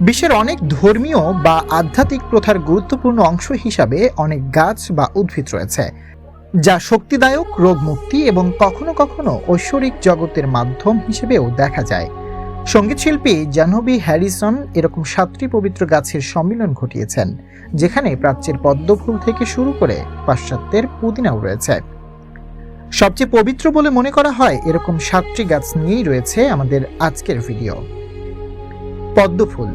বিশ্বের অনেক ধর্মীয় বা আধ্যাত্মিক প্রথার গুরুত্বপূর্ণ অংশ হিসাবে অনেক গাছ বা উদ্ভিদ রয়েছে, যা শক্তিদায়ক, রোগমুক্তি এবং কখনো কখনো ঐশ্বরিক জগতের মাধ্যম হিসেবেও দেখা যায়। সঙ্গীতশিল্পী জাহ্নবী হ্যারিসন এরকম 7টি পবিত্র গাছের সম্মিলন ঘটিয়েছেন, যেখানে প্রাচ্যের পদ্মফুল থেকে শুরু করে পাশ্চাত্যের পুদিনাও রয়েছে। সবচেয়ে পবিত্র বলে মনে করা হয় এরকম 7টি গাছ নিয়েই রয়েছে আমাদের আজকের ভিডিও। পদ্মফুল।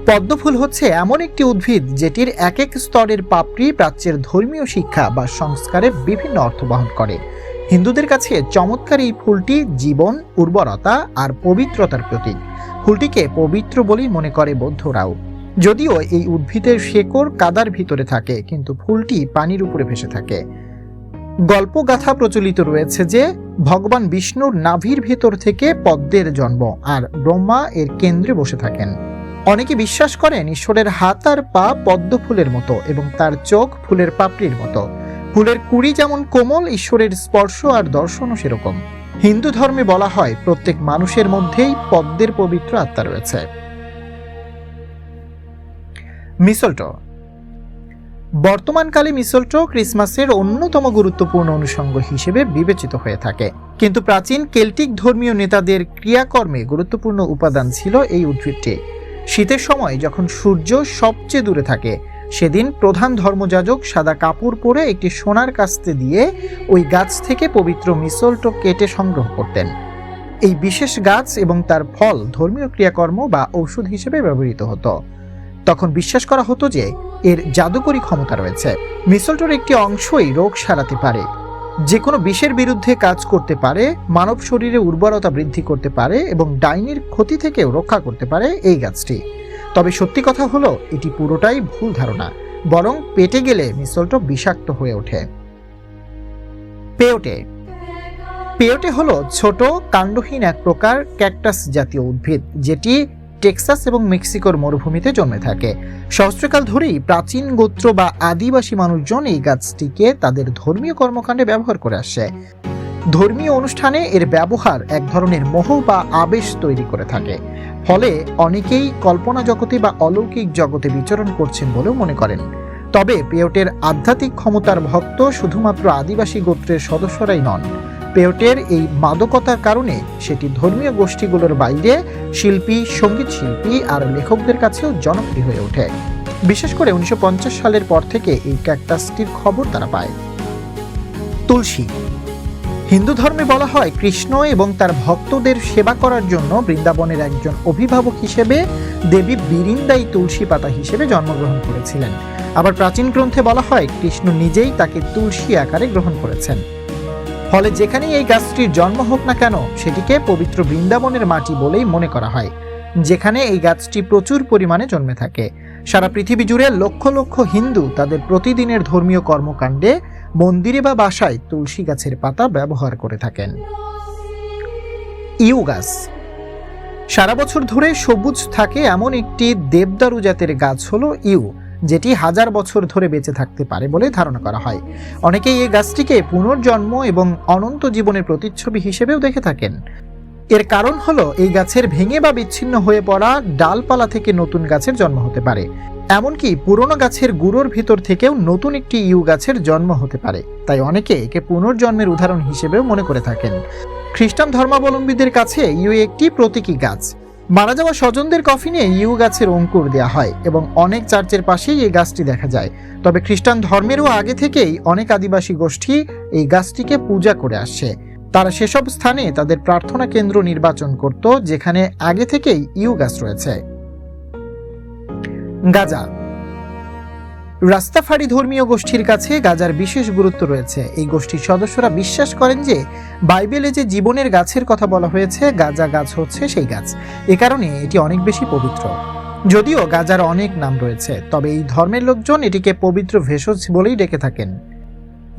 পদ্মফুল হচ্ছে এমন একটি উদ্ভিদ যেটির এক এক স্তরের পাপড়ি প্রাচ্যের ধর্মীয় শিক্ষা বা সংস্কারে বিভিন্ন অর্থ বহন করে। হিন্দুদের কাছে চমৎকার এই ফুলটি জীবন, উর্বরতা আর পবিত্রতার প্রতীক। ফুলটিকে পবিত্র বলেই মনে করে বৌদ্ধরাও। যদিও এই উদ্ভিদের শেকড় কাদার ভিতরে থাকে, কিন্তু ফুলটি পানির উপরে ভেসে থাকে। গল্পগাথা প্রচলিত রয়েছে যে ভগবান বিষ্ণুর নাভির ভেতর থেকে পদ্মের জন্ম, আর ব্রহ্মা এর কেন্দ্রে বসে থাকেন। অনেকে বিশ্বাস করেন ঈশ্বরের হাত আর পা পদ্ম ফুলের মতো এবং তার চোখ ফুলের পাপড়ির মতো। ফুলের কুড়ি যেমন কোমল, ঈশ্বরের স্পর্শ আর দর্শনও সেরকম। হিন্দু ধর্মে বলা হয় প্রত্যেক মানুষের মধ্যেই পদ্মের পবিত্র আত্মা রয়েছে। মিসলটো। বর্তমানকালে মিসলটো ক্রিসমাসের অন্যতম গুরুত্বপূর্ণ অনুষঙ্গ হিসেবে বিবেচিত হয়ে থাকে, কিন্তু প্রাচীন কেল্টিক ধর্মীয় নেতাদের ক্রিয়াকর্মে গুরুত্বপূর্ণ উপাদান ছিল এই উদ্ভিদটি। শীতের সময় যখন সূর্য সবচেয়ে দূরে থাকে, সেদিন প্রধান ধর্মযাজক সাদা কাপড় পরে একটি সোনার কাস্তে দিয়ে ওই গাছ থেকে পবিত্র মিসলটো কেটে সংগ্রহ করতেন। এই বিশেষ গাছ এবং তার ফল ধর্মীয় ক্রিয়াকর্ম বা ঔষধ হিসেবে ব্যবহৃত হতো। তখন বিশ্বাস করা হতো যে এর জাদুকরী ক্ষমতা রয়েছে। মিসলটোর একটি অংশই রোগ সারাতে পারে, যে কোনো বিষের বিরুদ্ধে কাজ করতে পারে, মানব শরীরে উর্বরতা বৃদ্ধি করতে পারে এবং ডাইনির ক্ষতি থেকেও রক্ষা করতে পারে এই গাছটি। তবে সত্যি কথা হলো এটি পুরোটাই ভুল ধারণা, বরং পেটে গেলে মিসলটো বিষাক্ত হয়ে ওঠে। পেয়োটে। পেয়োটে হলো ছোট কাণ্ডহীন এক প্রকার ক্যাকটাস জাতীয় উদ্ভিদ, যেটি টেক্সাস এবং মেক্সিকোর মরুভূমিতে জন্মে থাকে। সহস্রকাল ধরেই প্রাচীন গোত্র বা আদিবাসী মানুষজন এই গাছটিকে তাদের ধর্মীয় কর্মকাণ্ডে ব্যবহার করে আসছে। ধর্মীয় অনুষ্ঠানে এর ব্যবহার এক ধরনের মোহ বা আবেশ তৈরি করে থাকে, ফলে অনেকেই কল্পনা জগতে বা অলৌকিক জগতে বিচরণ করছেন বলেও মনে করেন। তবে পেয়োটের আধ্যাত্মিক ক্ষমতার ভক্ত শুধুমাত্র আদিবাসী গোত্রের সদস্যরাই নন। পেয়োটের এই মাদকতার কারণে সেটি ধর্মীয় গোষ্ঠীগুলোর বাইরে শিল্পী, সঙ্গীত শিল্পী আর লেখকদের কাছেও জনপ্রিয় হয়ে ওঠে। বিশেষ করে 1950 সালের পর থেকে এই ক্যাকটাসটির খবর তারা পায়। তুলসী। হিন্দু ধর্মে বলা হয় কৃষ্ণ এবং তার ভক্তদের সেবা করার জন্য বৃন্দাবনের একজন অভিভাবক হিসেবে দেবী বিরিন্দাই তুলসী পাতা হিসেবে জন্মগ্রহণ করেছিলেন। আবার প্রাচীন গ্রন্থে বলা হয় কৃষ্ণ নিজেই তাকে তুলসী আকারে গ্রহণ করেছেন। ফলে যেখানেই এই গাছটির জন্ম হোক না কেন, সেটিকে পবিত্র বৃন্দাবনের মাটি বলেই মনে করা হয়, যেখানে এই গাছটি প্রচুর পরিমাণে জন্মে থাকে। সারা পৃথিবী জুড়ে লক্ষ লক্ষ হিন্দু তাদের প্রতিদিনের ধর্মীয় কর্মকাণ্ডে মন্দিরে বা বাসায় তুলসী গাছের পাতা ব্যবহার করে থাকেন। ইউ গাছ। সারা বছর ধরে সবুজ থাকে এমন একটি দেবদারু জাতের গাছ হলো ইউ, যেটি 1000 বছর ধরে বেঁচে থাকতে পারে বলে ধারণা করা হয়। অনেকেই এই গাছটিকে পুনর্জন্ম এবং অনন্ত জীবনের প্রতিচ্ছবি হিসেবেও দেখে থাকেন। এর কারণ হলো এই গাছের ভেঙে বা বিচ্ছিন্ন হয়ে পড়া ডালপালা থেকে নতুন গাছের জন্ম হতে পারে। এমনকি পুরনো গাছের গুঁড়োর ভিতর থেকেও নতুন একটি ইউ গাছের জন্ম হতে পারে। তাই অনেকে একে পুনর্জন্মের উদাহরণ হিসেবেও মনে করে থাকেন। খ্রিস্টান ধর্মাবলম্বীদের কাছে ইউ একটি প্রতীকী গাছ। মারা যাওয়া স্বজনদের কফিনে ইউ গাছের অঙ্কুর দেওয়া হয় এবং অনেক চার্চের পাশেই এই গাছটি দেখা যায়। তবে খ্রিস্টান ধর্মেরও আগে থেকেই অনেক আদিবাসী গোষ্ঠী এই গাছটিকে পূজা করে আসছে। তারা সেসব স্থানে তাদের প্রার্থনা কেন্দ্র নির্বাচন করত যেখানে আগে থেকেই ইউ গাছ রয়েছে। গাঁজা। রাস্তাফারি ধর্মীয় গোষ্ঠীর কাছে গাঁজার বিশেষ গুরুত্ব রয়েছে। এই গোষ্ঠীর সদস্যরা বিশ্বাস করেন যে বাইবেলে যে জীবনের গাছের কথা বলা হয়েছে, গাঁজা গাছ হচ্ছে সেই গাছ। এ কারণে এটি অনেক বেশি পবিত্র। যদিও গাঁজার অনেক নাম রয়েছে, তবে এই ধর্মের লোকজন এটিকে পবিত্র ভেষজ বলেই ডেকে থাকেন।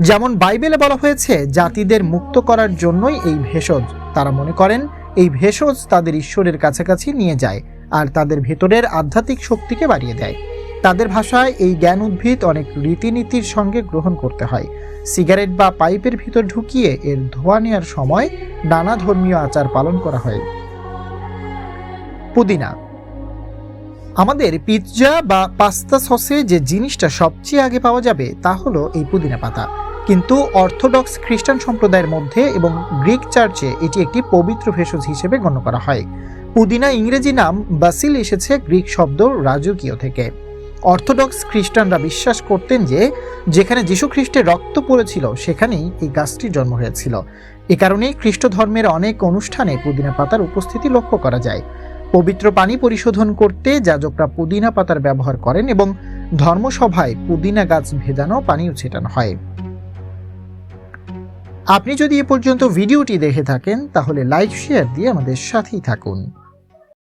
যেমন বাইবেলে বলা হয়েছে জাতিদের মুক্ত করার জন্যই এই ভেষজ। তারা মনে করেন এই ভেষজ তাদের ঈশ্বরের কাছাকাছি নিয়ে যায় আর তাদের ভেতরের আধ্যাত্মিক শক্তিকে বাড়িয়ে দেয়। তাদের ভাষায় এই জ্ঞান উদ্ভিদ অনেক রীতিনীতির সঙ্গে গ্রহণ করতে হয়। সিগারেট বা পাইপের ভিতর ঢুকিয়ে এর ধোঁয়া নেওয়ার সময় নানা ধর্মীয় আচার পালন করা হয়। পুদিনা। আমাদের পিৎজা বা পাস্তা সসে যে জিনিসটা সবচেয়ে আগে পাওয়া যাবে তা হলো এই পুদিনা পাতা, কিন্তু অর্থোডক্স খ্রিস্টান সম্প্রদায়ের মধ্যে এবং গ্রিক চার্চে এটি একটি পবিত্র ভেষজ হিসেবে গণ্য করা হয়। পুদিনা ইংরেজি নাম বাসিল এসেছে গ্রিক শব্দ রাজকীয় থেকে। অর্থোডক্স খ্রিস্টানরা বিশ্বাস করতেন যে যেখানে যীশু খ্রিস্টের রক্ত পড়েছিল সেখানেই এই গাছটির জন্ম হয়েছিল। এ কারণেই খ্রিস্ট ধর্মের অনেক অনুষ্ঠানে পুদিনা পাতার উপস্থিতি লক্ষ্য করা যায়। পবিত্র পানি পরিশোধন করতে যাজকরা পুদিনা পাতার ব্যবহার করেন এবং ধর্মসভায় পুদিনা গাছ ভেজানো পানীয় ছেটানো হয়। আপনি যদি এ পর্যন্ত ভিডিওটি দেখে থাকেন তাহলে লাইক শেয়ার দিয়ে আমাদের সাথেই থাকুন।